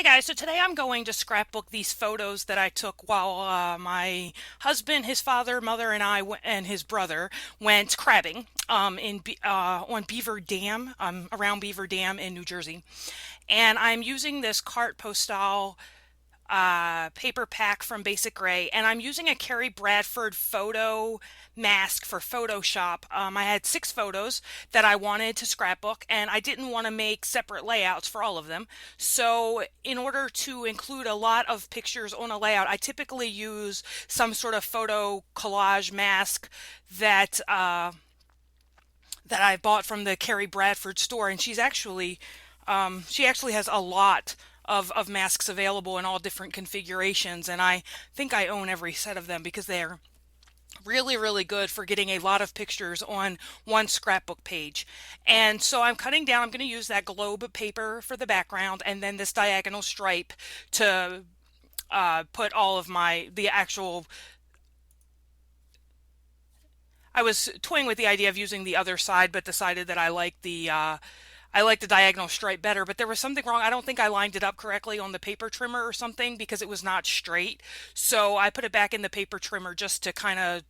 Guys, so today I'm going to scrapbook these photos that I took while my husband, his father, mother, and and his brother went crabbing on Beaver Dam, around Beaver Dam in New Jersey. And I'm using this carte postale paper pack from Basic Gray, and I'm using a Carrie Bradford photo mask for Photoshop. I had 6 photos that I wanted to scrapbook, and I didn't want to make separate layouts for all of them. So, in order to include a lot of pictures on a layout, I typically use some sort of photo collage mask that that I bought from the Carrie Bradford store, and she actually has a lot of masks available in all different configurations, and I think I own every set of them because they're really, really good for getting a lot of pictures on one scrapbook page. And so I'm cutting down, I'm going to use that globe paper for the background and then this diagonal stripe to put all of the actual. I was toying with the idea of using the other side, but decided that I like the diagonal stripe better, but there was something wrong. I don't think I lined it up correctly on the paper trimmer or something because it was not straight. So I put it back in the paper trimmer just to kind of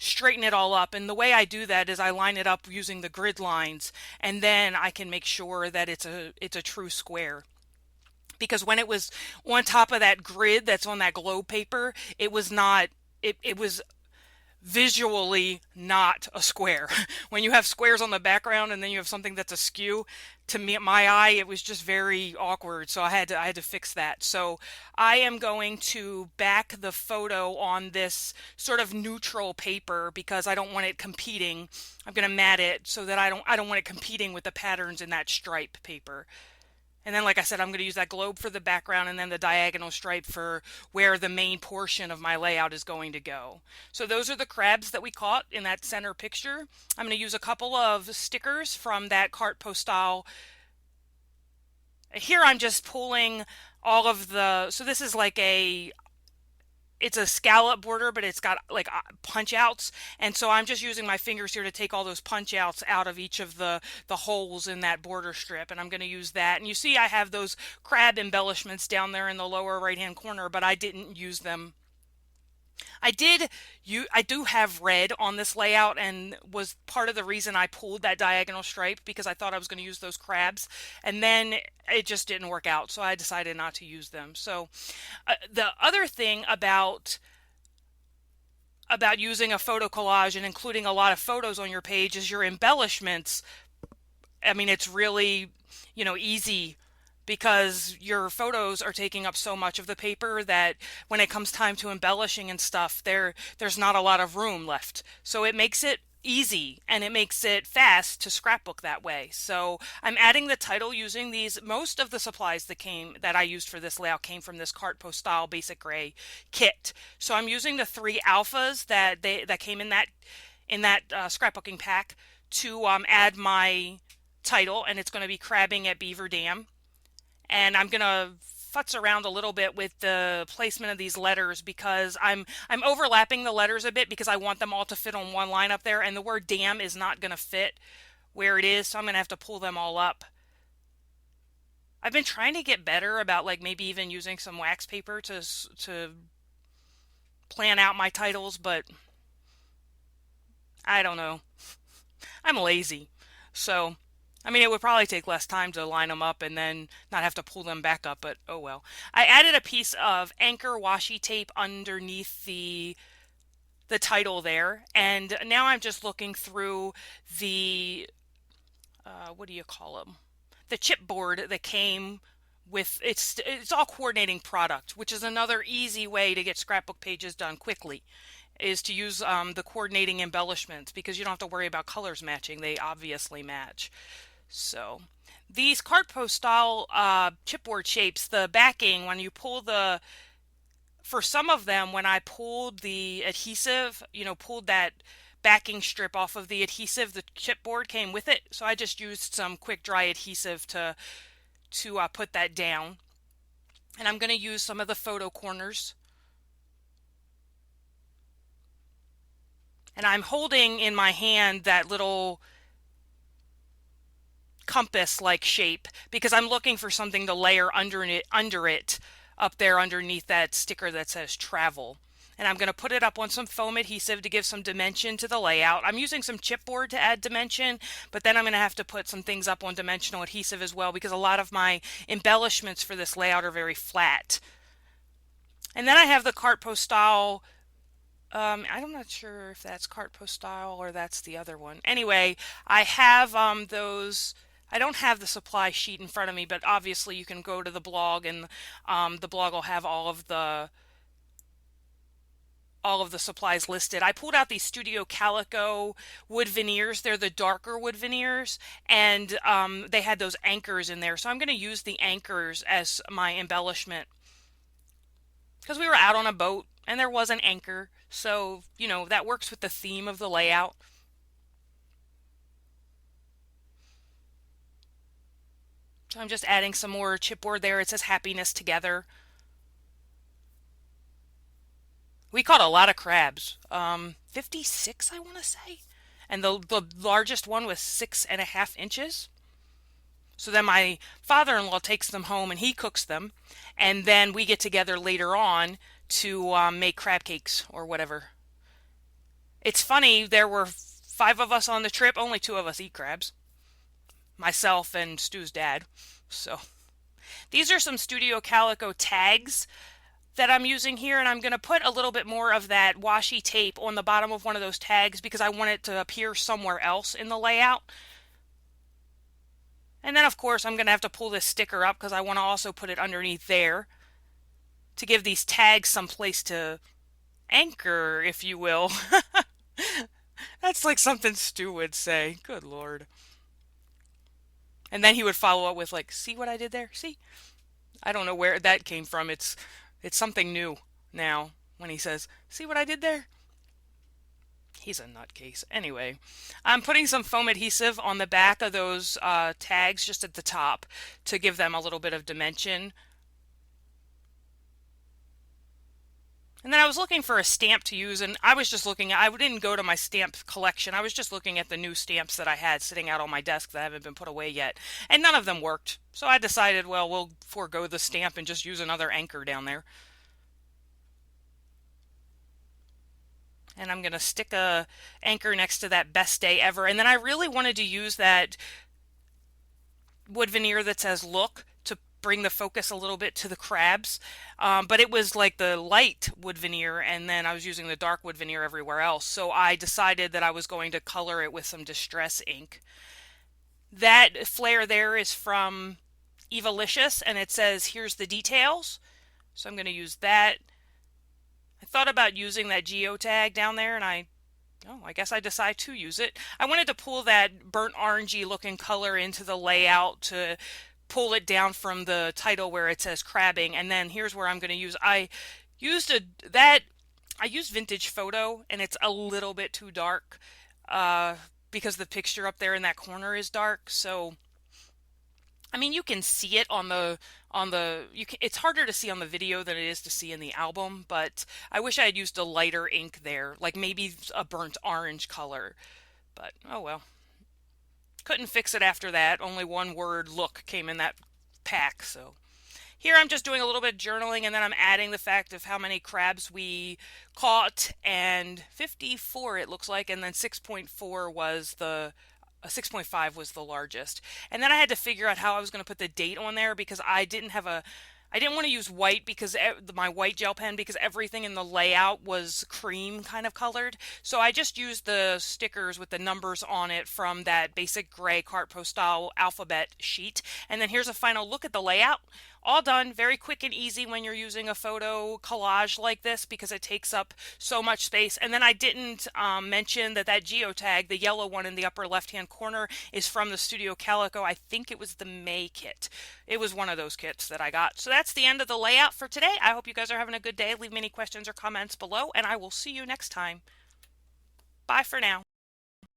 straighten it all up. And the way I do that is I line it up using the grid lines, and then I can make sure that it's a true square. Because when it was on top of that grid that's on that globe paper, it was not it was visually not a square. When you have squares on the background and then you have something that's askew, to me, my eye, it was just very awkward. So I had to fix that. So I am going to back the photo on this sort of neutral paper because I don't want it competing. I'm going to mat it so that I don't want it competing with the patterns in that stripe paper. And then, like I said, I'm going to use that globe for the background and then the diagonal stripe for where the main portion of my layout is going to go. So those are the crabs that we caught in that center picture. I'm going to use a couple of stickers from that carte postale. Here I'm just pulling all of so this is like it's a scallop border, but it's got like punch outs. And so I'm just using my fingers here to take all those punch outs out of each of the holes in that border strip. And I'm going to use that. And you see I have those crab embellishments down there in the lower right hand corner, but I didn't use them. I do have red on this layout and was part of the reason I pulled that diagonal stripe because I thought I was going to use those crabs, and then it just didn't work out, so I decided not to use them. So the other thing about using a photo collage and including a lot of photos on your page is your embellishments. I mean, it's really, easy because your photos are taking up so much of the paper that when it comes time to embellishing and stuff, there's not a lot of room left. So it makes it easy and it makes it fast to scrapbook that way. So I'm adding the title using these. Most of the supplies that I used for this layout came from this carte postale Basic Gray kit. So I'm using the 3 alphas that came in that scrapbooking pack to add my title, and it's going to be crabbing at Beaver Dam. And I'm gonna futz around a little bit with the placement of these letters because I'm overlapping the letters a bit because I want them all to fit on one line up there, and the word dam is not gonna fit where it is, so I'm gonna have to pull them all up. I've been trying to get better about like maybe even using some wax paper to plan out my titles, but I don't know. I'm lazy. So I mean, it would probably take less time to line them up and then not have to pull them back up, but oh well. I added a piece of anchor washi tape underneath the title there, and now I'm just looking through the what do you call them? The chipboard that came with it's all coordinating product, which is another easy way to get scrapbook pages done quickly is to use the coordinating embellishments because you don't have to worry about colors matching. They obviously match. So these carte postale chipboard shapes, the backing, when you pull for some of them, when I pulled the adhesive, pulled that backing strip off of the adhesive, the chipboard came with it. So I just used some quick dry adhesive to put that down. And I'm going to use some of the photo corners. And I'm holding in my hand that little compass-like shape because I'm looking for something to layer under it up there underneath that sticker that says travel. And I'm going to put it up on some foam adhesive to give some dimension to the layout. I'm using some chipboard to add dimension, but then I'm going to have to put some things up on dimensional adhesive as well because a lot of my embellishments for this layout are very flat. And then I have the carte postale. I'm not sure if that's carte postale or that's the other one. Anyway, I have those. I don't have the supply sheet in front of me, but obviously you can go to the blog, and the blog will have all of the supplies listed. I pulled out these Studio Calico wood veneers. They're the darker wood veneers, and they had those anchors in there. So I'm going to use the anchors as my embellishment because we were out on a boat and there was an anchor. So, you know, that works with the theme of the layout. So I'm just adding some more chipboard there. It says happiness together. We caught a lot of crabs. 56, I want to say. And the largest one was 6.5 inches. So then my father-in-law takes them home and he cooks them. And then we get together later on to make crab cakes or whatever. It's funny, there were 5 of us on the trip. Only 2 of us eat crabs. Myself and Stu's dad. So these are some Studio Calico tags that I'm using here, and I'm going to put a little bit more of that washi tape on the bottom of one of those tags because I want it to appear somewhere else in the layout. And then of course I'm going to have to pull this sticker up because I want to also put it underneath there to give these tags some place to anchor, if you will. That's like something Stu would say. Good Lord. And then he would follow up with like, see what I did there? See? I don't know where that came from. It's something new now when he says, see what I did there? He's a nutcase. Anyway, I'm putting some foam adhesive on the back of those tags just at the top to give them a little bit of dimension. And then I was looking for a stamp to use, and I was just looking, I didn't go to my stamp collection. I was just looking at the new stamps that I had sitting out on my desk that haven't been put away yet. And none of them worked. So I decided, well, we'll forego the stamp and just use another anchor down there. And I'm going to stick a anchor next to that best day ever. And then I really wanted to use that wood veneer that says look to bring the focus a little bit to the crabs. But it was like the light wood veneer, and then I was using the dark wood veneer everywhere else. So I decided that I was going to color it with some distress ink. That flare there is from Evalicious, and it says here's the details. So I'm going to use that. I thought about using that geotag down there, and I guess I decided to use it. I wanted to pull that burnt orangey looking color into the layout to pull it down from the title where it says crabbing, and then here's where I'm going to use. I used Vintage Photo, and it's a little bit too dark because the picture up there in that corner is dark. So I mean, you can see it it's harder to see on the video than it is to see in the album, but I wish I had used a lighter ink there, like maybe a burnt orange color. But oh well. Couldn't fix it after that. Only one word look came in that pack, so here I'm just doing a little bit of journaling, and then I'm adding the fact of how many crabs we caught, and 54 it looks like, and then 6.4 was the 6.5 was the largest. And then I had to figure out how I was going to put the date on there because I didn't want to use white because my white gel pen because everything in the layout was cream kind of colored. So I just used the stickers with the numbers on it from that basic gray carte postale alphabet sheet. And then here's a final look at the layout. All done, very quick and easy when you're using a photo collage like this because it takes up so much space. And then I didn't mention that geotag, the yellow one in the upper left-hand corner, is from the Studio Calico. I think it was the May kit. It was one of those kits that I got. So that's the end of the layout for today. I hope you guys are having a good day. Leave me any questions or comments below, and I will see you next time. Bye for now.